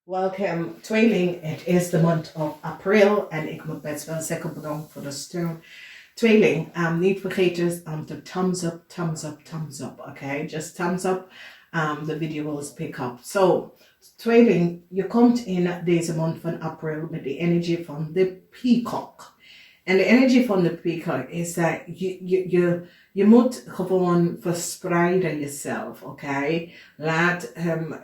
Welcome, tweeling. Het is de month of April en ik moet best wel zeggen bedankt voor de steun. Tweeling, niet vergeten to thumbs up, thumbs up, thumbs up, okay? Just thumbs up, the video will pick up. So, tweeling, je komt in deze maand van April met de energie van de peacock. En de energie van de peacock is dat je moet gewoon verspreiden jezelf, oké? Laat hem,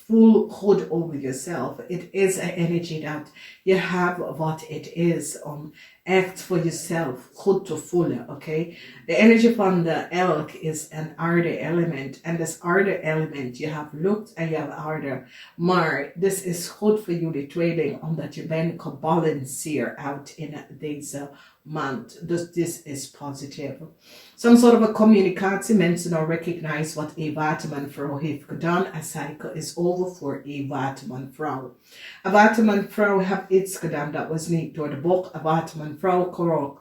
voel goed over jezelf. It is an energy that you have what it is om echt voor jezelf goed te voelen, oké? De energie van de elk is een aarde element. En dat aarde element, je hebt lucht en je hebt aarde. Maar dit is goed voor jullie tweeling, omdat je bent gebalanceerd uit in deze maand. Dus dit is positief. Some sort of a communicatie. Mensen nou recognize wat een watermanvrouw heeft gedaan. Een cycle is over voor een watermanvrouw. Een watermanvrouw heeft iets gedaan dat was niet door de boek. Een watermanvrouw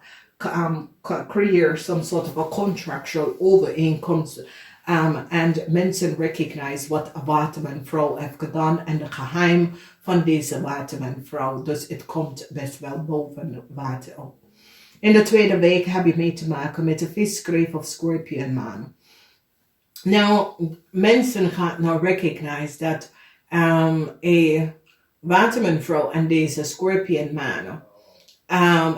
creëer some sort of a contractual overeenkomst. And mensen recognize wat een watermanvrouw heeft gedaan en de geheim van deze watermanvrouw. Dus het komt best wel boven water op. In de tweede week heb je mee te maken met de viskreef of scorpion man. Nou, mensen gaan nou recognize dat een watermanvrouw en deze scorpion man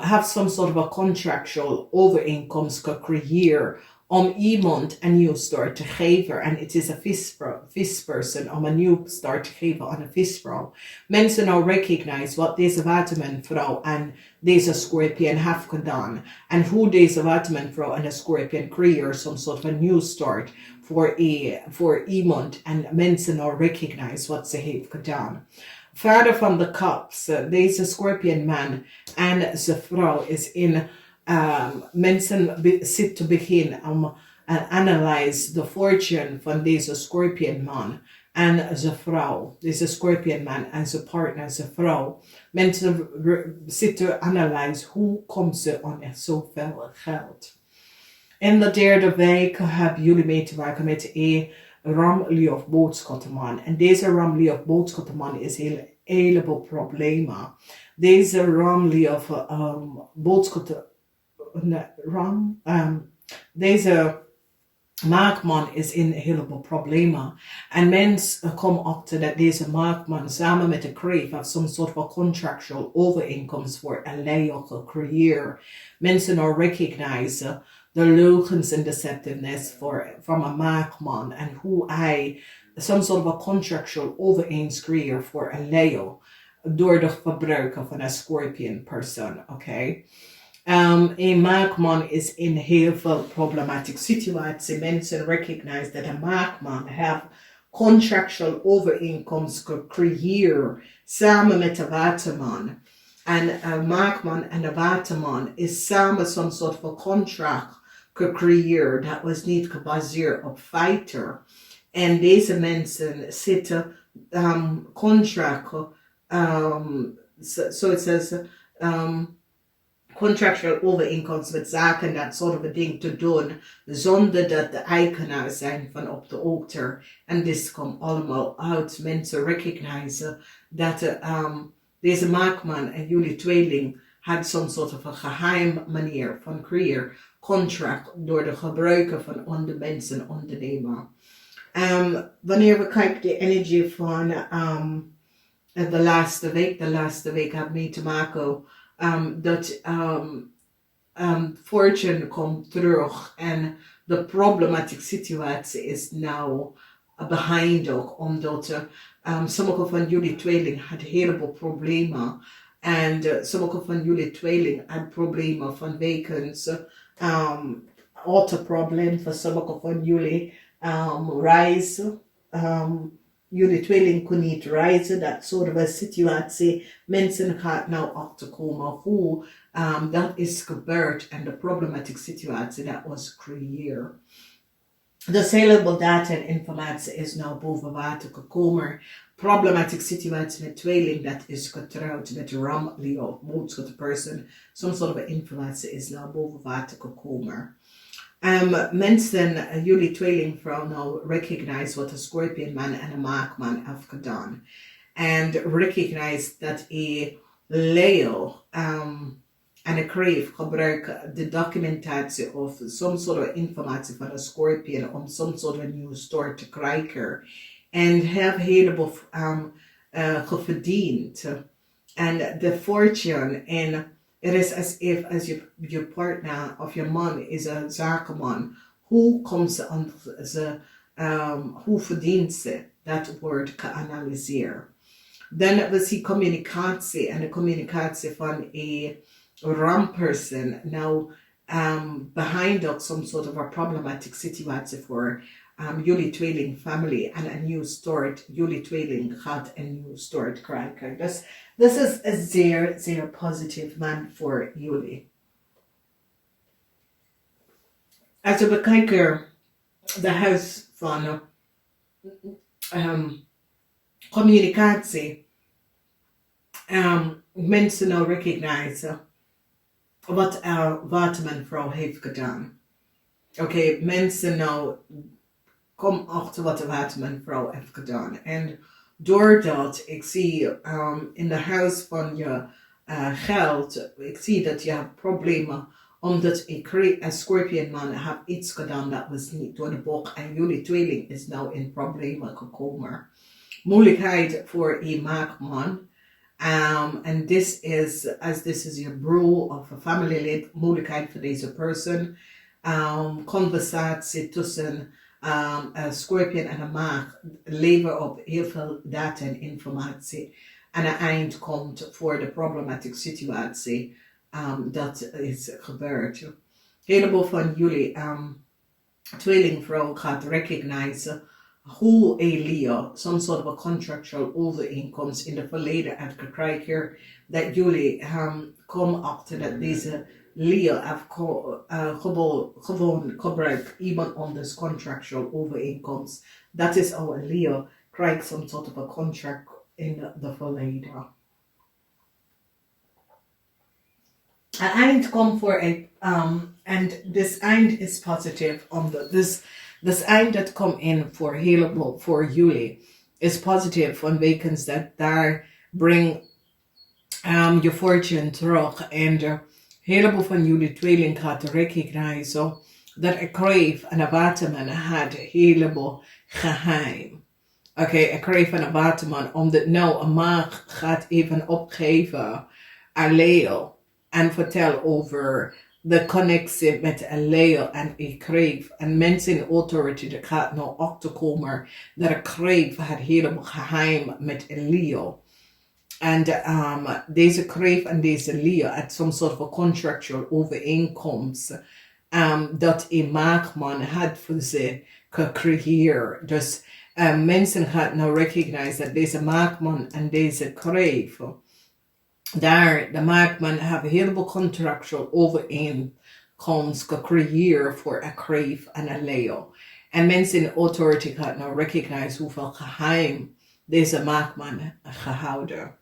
have some sort of a contractual overeenkomst gecreëerd om iemand een nieuw start te geven. En het is een visperson om een nieuw start te geven aan een visvrouw. Mensen nou recognize wat deze watermanvrouw en deze scorpion heeft gedaan. En hoe deze watermanvrouw en de scorpion creëren some sort of a new start voor iemand. En mensen nou recognize wat ze heeft gedaan. Verder van de cups, deze scorpion man en zijn vrouw is in mensen zitten te beginnen om analyse de fortune van deze scorpion man en zijn vrouw. Deze scorpion man en zijn partner, zijn vrouw. Mensen zitten te analyse hoe komt ze aan zoveel geld. In de derde week hebben jullie mee te maken met een ramlie of boodschappenman. En deze ramlie of boodschappenman is een heleboel problemen. Deze ramlie of deze maakman is in een heleboel problemen. En mensen komen achter dat deze maakman samen met de kreef heeft some sort of a contractual overeenkomst voor een leier gecreëerd. Mensen nou recognize de leugens en deceptiveness van een maakman en hoe hij some sort of a contractual overeenkomst creëert voor een leier door de gebruiken van een scorpion persoon, oké? Een maakman is in heel veel problematische situaties. Mensen recognize dat een maakman heeft contractual overeenkomst gecreëerd samen met de waterman. En een maakman en de waterman is samen some sort of a contract gecreëerd dat was niet gebaseerd op feiten. En deze mensen zitten contract, so it says contractual overeenkomst met zaken, dat soort of ding te doen, zonder dat de eigenaar zijn van op de hoogte. En dit komt allemaal uit. Mensen recognize dat deze maakman en jullie tweeling had some sort of een geheim manier van creëer contract door de gebruiken van andere mensen ondernemen. Wanneer we kijken de energie van de laatste week had mee te maken dat fortune komt terug en de problematische situatie is nou behind ook, omdat sommige van jullie tweeling had een heleboel problemen en sommige van jullie tweeling had problemen vanwege autoprobleem voor sommige van jullie reizen. Jullie tweeling kon niet reizen, dat soort van situatie. Mensen gaan nou achterkomen hoe dat is gebeurd en de problematische situatie dat was gecreëerd. Dus heleboel data en informatie is nou boven water gekomen. Problematische situatie met tweeling dat is getrouwd met Ram, Leo, boodschapperson. Some sort of informatie is nou boven water gekomen. Mensen, jullie tweelingvrouw nou recognize wat een scorpion man en een maakman heeft gedaan. and recognize dat Leo en ik gebruik de documentatie of some sort of informatie van een Scorpion om some sort of new start te krijgen. En heb heleboel geverdiend. En de fortune, en het is as if as je partner of je man is een zakenman. Hoe komt ze aan ze, hoe verdient ze? Dat wordt geanalyseerd. Dan we zien communicatie en de communicatie van een ramperson. Nou, behind ook some sort of a problematic situatie voor jullie tweeling family en een new start. Jullie tweeling gaat een new start krijgen. Dus this is a zeer, zeer positief man voor jullie. Als we bekijken de huis van communicatie, mensen nou recognizen wat watermanvrouw heeft gedaan. Oké, mensen nou kom achter wat de watermanvrouw heeft gedaan. En doordat ik zie in de huis van je geld, ik zie dat je hebt problemen omdat een Scorpion man heeft iets gedaan dat was niet door de boek en jullie tweeling is nou in problemen gekomen. Moeilijkheid voor een maakman. And this is your bro of a family lid, moeilijkheid voor deze persoon. Conversatie tussen een Scorpion en een maag leveren op heel veel data en informatie. En een eind komt voor de problematische situatie dat is gebeurd. Een heleboel van jullie tweelingvrouw gaat recognizen hoe Leo some sort of a contractual overeenkomst in het verleden heeft gekregen, dat jullie komen achter dat deze Leo heeft gewoon gebruikt iemand anders contractual overeenkomst. Dat is our Leo krijgt some sort of a contract in the verleden. Een eind komt voor een, and this eind is positief, omdat this eind dat komt in voor heleboel, voor jullie, is positief, vanwege dat daar brengt je fortune terug. En een heleboel van jullie tweeling gaat recognizen dat een kreef en een waterman had heleboel geheim. Oké, een kreef en een waterman, omdat nou een maag gaat even opgeven aan Leo en vertel over de connectie met een Leo en een kreef. En mensen in authority dat gaat nou achterkomen dat een kreef had helemaal geheim met een Leo. En deze kreef en deze Leo had some sort of a contractual overeenkomst dat een maagman had voor ze gecreëerd. Dus mensen gaan nou recognize dat deze maagman en deze kreef daar de maakman heeft een heleboel contractual overeenkomst gecreëerd voor een kreef en een Leo. En mensen in authority gaan nou recognize hoeveel geheim deze maakman gehouden.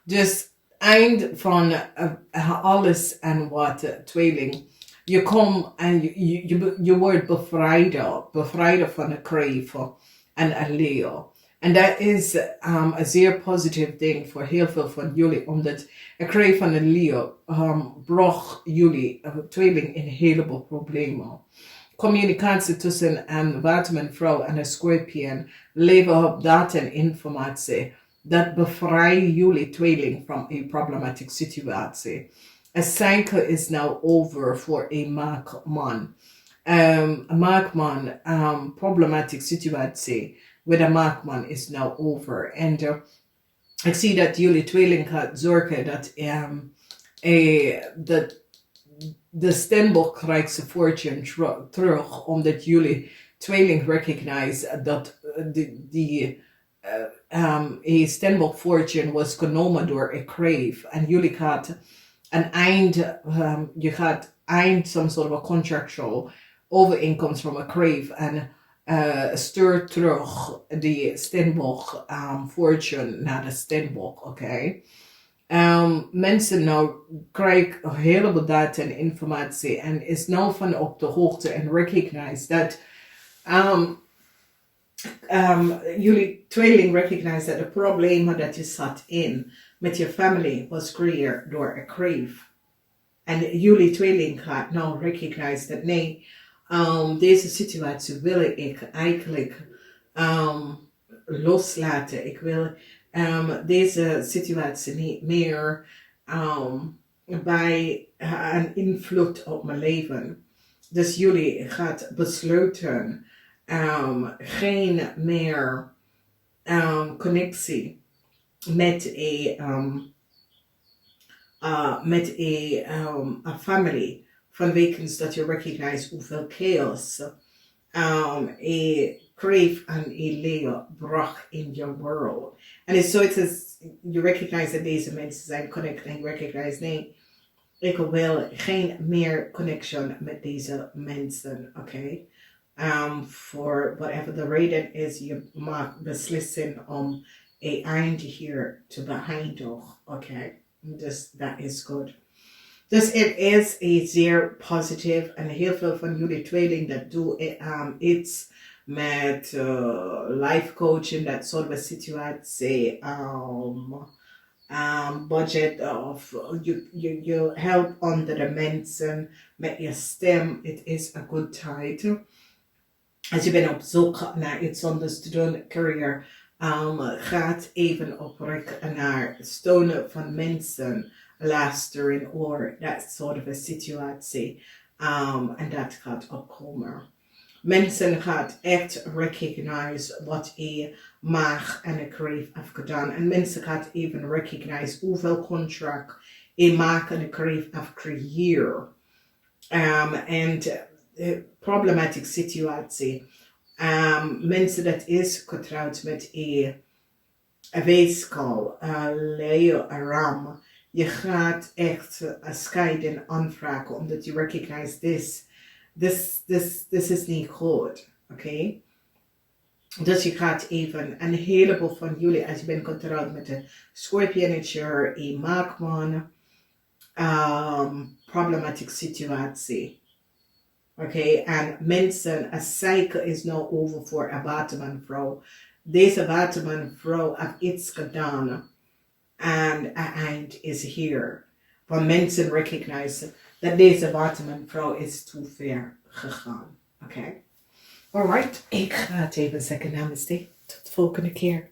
Dus eind van alles en wat tweeling. Je komt en je wordt bevrijd van een kreef en een Leo. En dat is een zeer positief ding voor heel veel van jullie, omdat een kreef van een Leo bracht jullie tweeling in een heleboel problemen. Communicatie tussen een watermanvrouw en een Scorpion levert op data en informatie. Dat bevrijdt jullie tweeling van een problematische situatie. Een cycle is now over voor een maakman. Een maakman, problematische situatie with een maakman is now over. En ik zie dat jullie tweeling gaat zorgen dat de stembok krijgt zijn fortune terug, omdat jullie tweeling recognize dat die stembok fortune was genomen door een kreef. En jullie gaat een eind, je gaat eind some sort of a contractual overeenkomst van een kreef en stuurt terug die stembok fortune naar de stembok, oké? Mensen nou krijgen een heleboel data en informatie en is nou van op de hoogte en recognize dat Jullie tweeling recognize dat de problemen dat je zat in met je family was gecreëerd door een kreef. En jullie tweeling gaat nou recognize dat nee, deze situatie wil ik eigenlijk loslaten. Ik wil deze situatie niet meer bij een invloed op mijn leven. Dus jullie gaat besluiten geen meer connectie met een family, vanwege dat je recognize hoeveel chaos crave and Leo bracht in your world. And it's so it is, you recognize that deze mensen zijn connected en you recognize nee, ik wil geen meer connection met deze mensen, oké? For whatever the reden is, je mag beslissen om een eind hier te beëindigen, oké? Dus dat is goed. Dus het is een zeer positief en heel veel van jullie tweeling dat doen iets met life coaching, dat soort van situatie, budget of you help andere mensen met je stem. Het is een good tijd. Als je bent op zoek naar iets anders te doen, career, gaat even oprecht naar steunen van mensen, luisteren or dat soort van situatie. En dat gaat opkomen. Mensen gaat echt recognize wat je mag en een crave heeft gedaan. En mensen gaat even recognize hoeveel contract je mag en een crave heeft gecreëerd. En problematische situatie. Mensen dat is getrouwd met een weeskal, Leo Ram. Je gaat echt een scheiding aanvragen omdat je recognize this is niet goed, oké? Dus je gaat even, een heleboel van jullie, als je bent getrouwd met een Scorpionature, een maakman, problematische situatie. Oké, en mensen, een cycle is nou over voor een watermanvrouw. Deze watermanvrouw heeft iets gedaan en een eind is hier. Want mensen recognize dat deze watermanvrouw is te ver gegaan. Oké, alright, ik ga het even zeggen namaste. Tot de volgende keer.